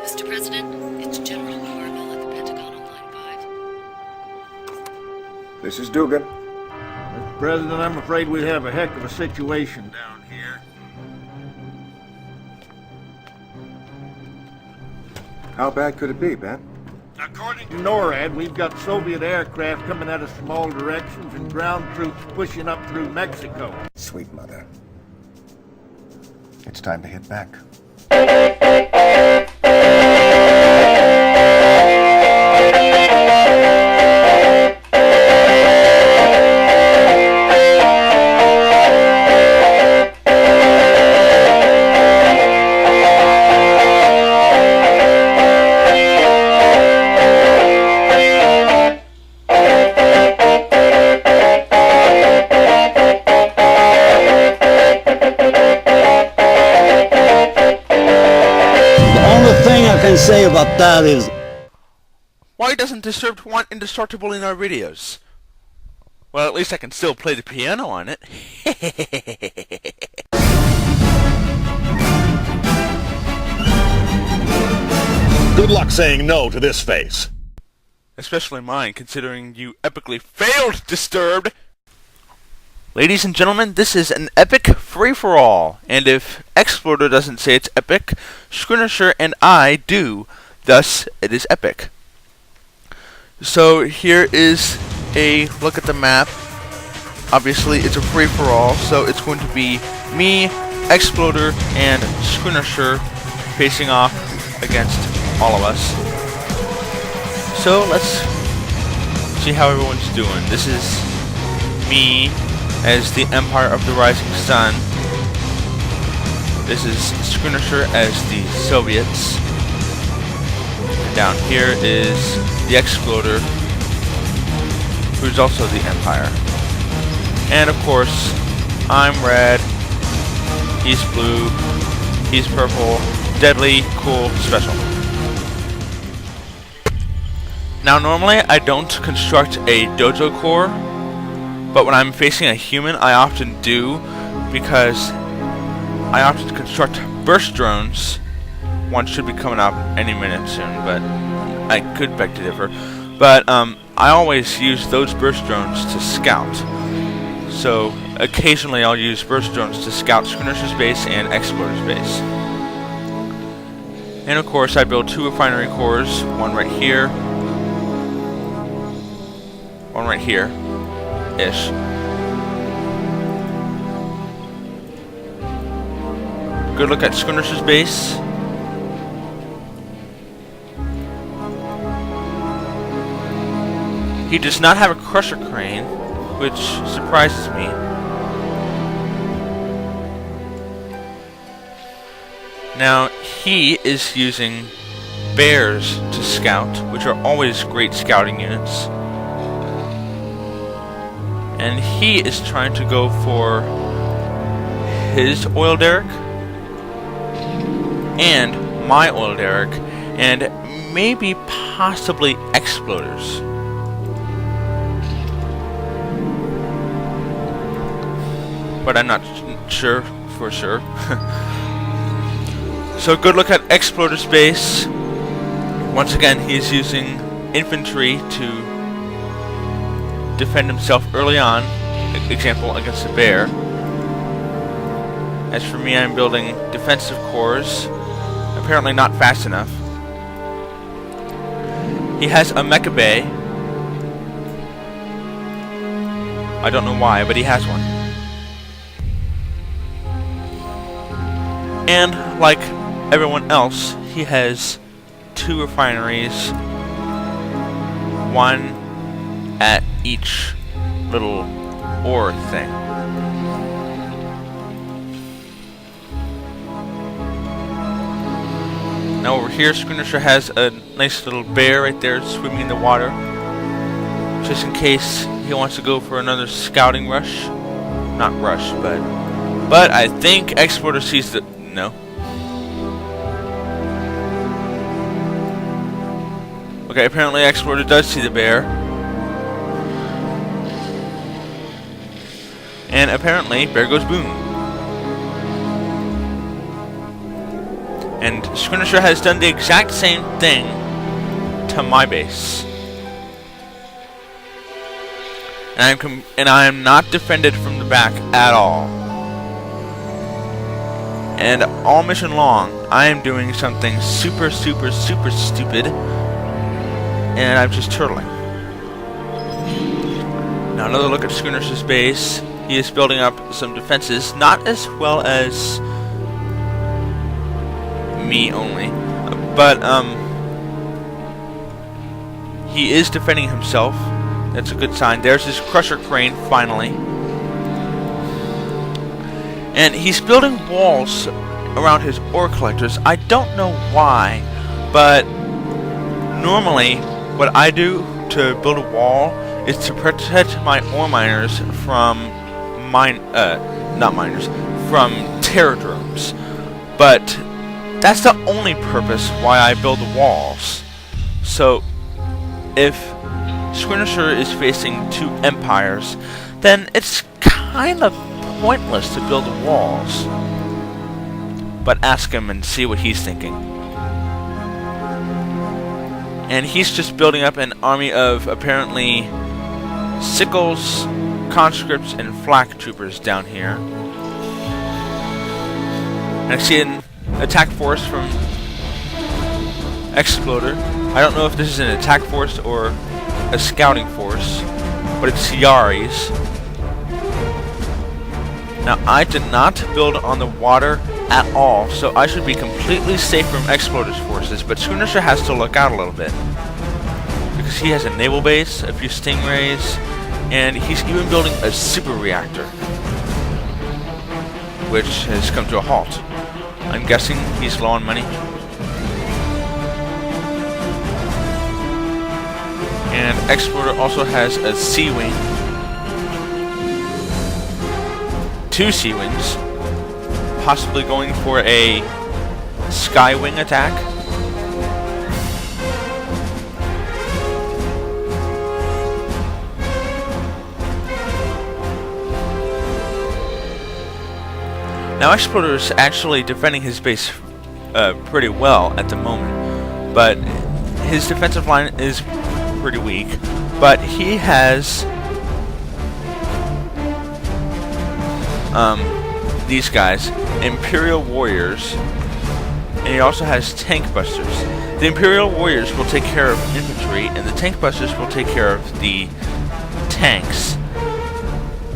Mr. President, it's General Harville at the Pentagon on line 5. This is Dugan. Mr. President, I'm afraid we have a heck of a situation down here. How bad could it be, Ben? According to NORAD, we've got Soviet aircraft coming at us from all directions and ground troops pushing up through Mexico. Sweet mother. It's time to hit back. Say about that is, why doesn't Disturbed want Indestructible in our videos? Well, at least I can still play the piano on it. Good luck saying no to this face. Especially mine, considering you epically failed, Disturbed! Ladies and gentlemen, this is an epic free-for-all, and if Xploder doesn't say it's epic, ssshhhh and I do, thus it is epic. So here is a look at the map. Obviously it's a free-for-all, so it's going to be me, Xploder, and ssshhhh facing off against all of us. So let's see how everyone's doing. This is me as the Empire of the Rising Sun. This is ssshhhh as the Soviets. And down here is the Xploder, who's also the Empire. And of course, I'm red, he's blue, he's purple, deadly, cool, special. Now normally I don't construct a dojo core, but when I'm facing a human, I often do, because I often construct burst drones. One should be coming out any minute soon, but I could beg to differ. But I always use those burst drones to scout. So occasionally I'll use burst drones to scout ssshhh's base and Xploder's base. And of course I build 2 refinery cores, one right here, one right here. Ish. Good look at ssshhh's base. He does not have a crusher crane, which surprises me. Now he is using bears to scout, which are always great scouting units. And he is trying to go for his oil derrick and my oil derrick and maybe possibly Xploders. But I'm not sure for sure. So good look at Xploder's base. Once again, he's using infantry to defend himself early on, example against a bear. As for me, I'm building defensive cores, apparently not fast enough. He has a mecha bay. I don't know why, but he has one. And like everyone else, he has 2 refineries, one at each little ore thing. Now over here, ssshhh has a nice little bear right there swimming in the water, just in case he wants to go for another scouting rush. Not rush, but I think Xploder sees the... no. Okay, apparently Xploder does see the bear. And apparently, bear goes boom. And Schooner has done the exact same thing to my base. And I am not defended from the back at all. And all mission long, I am doing something super stupid, and I'm just turtling. Now another look at Schooner's base. He is building up some defenses, not as well as me only, but he is defending himself. That's a good sign. There's his crusher crane, finally. And he's building walls around his ore collectors. I don't know why, but normally what I do to build a wall is to protect my ore miners from from terror drones. But that's the only purpose why I build the walls. So if Schooner is facing two empires, then it's kind of pointless to build the walls. But ask him and see what he's thinking. And he's just building up an army of apparently sickles, conscripts, and flak troopers down here. And I see an attack force from Xploder. I don't know if this is an attack force or a scouting force, but it's Yaris. Now, I did not build on the water at all, so I should be completely safe from Xploder's forces, but Schooner has to look out a little bit. Because he has a naval base, a few stingrays, and he's even building a super reactor, which has come to a halt. I'm guessing he's low on money. And Xploder also has a sea wing. 2 sea wings. Possibly going for a sky wing attack. Now Xploder is actually defending his base pretty well at the moment, but his defensive line is pretty weak. But he has these guys, Imperial Warriors, and he also has Tank Busters. The Imperial Warriors will take care of infantry, and the Tank Busters will take care of the tanks.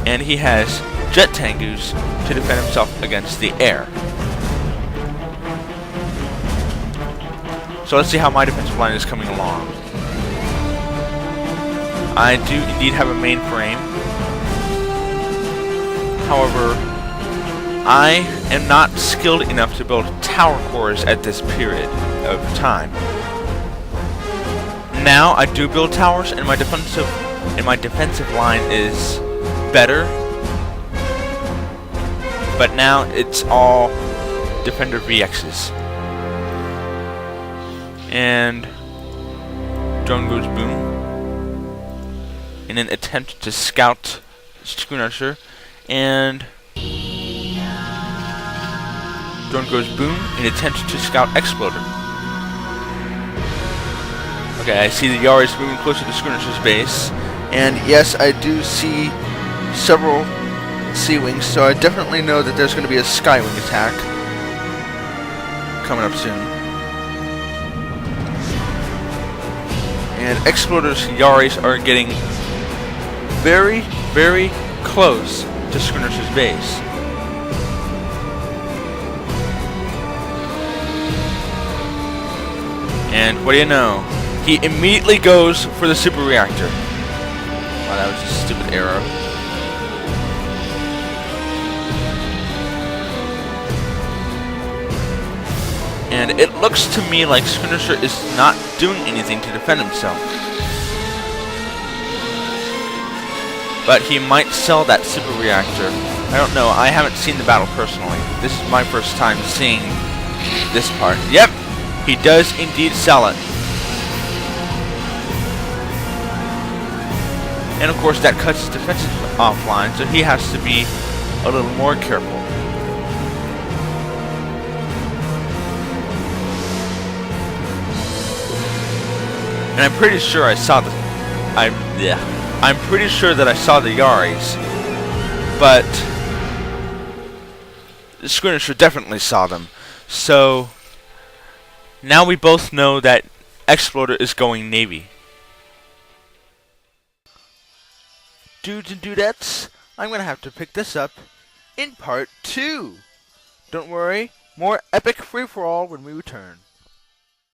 And he has Jet Tengus to defend himself against the air. So let's see how my defensive line is coming along. I do indeed have a mainframe. However, I am not skilled enough to build tower cores at this period of time. Now I do build towers, and my defensive line is better. But now it's all Defender VXs. And drone goes boom in an attempt to scout Schooner, and drone goes boom in an attempt to scout Xploder. Okay, I see the Yaris moving closer to Schooner's base, and yes, I do see several sea wings, so I definitely know that there's going to be a sky wing attack coming up soon. And Xploder's Yaris are getting very, very close to Schooner's base. And what do you know? He immediately goes for the super reactor. Wow, that was a stupid arrow. And it looks to me like Schooner is not doing anything to defend himself. But he might sell that super reactor. I don't know. I haven't seen the battle personally. This is my first time seeing this part. Yep, he does indeed sell it. And of course that cuts his defenses offline, so he has to be a little more careful. And I'm pretty sure I saw the... I'm pretty sure that I saw the Yaris. But... Screener definitely saw them. So... Now we both know that Xploder is going Navy. Dudes and dudettes, I'm gonna have to pick this up in part 2. Don't worry, more epic free-for-all when we return.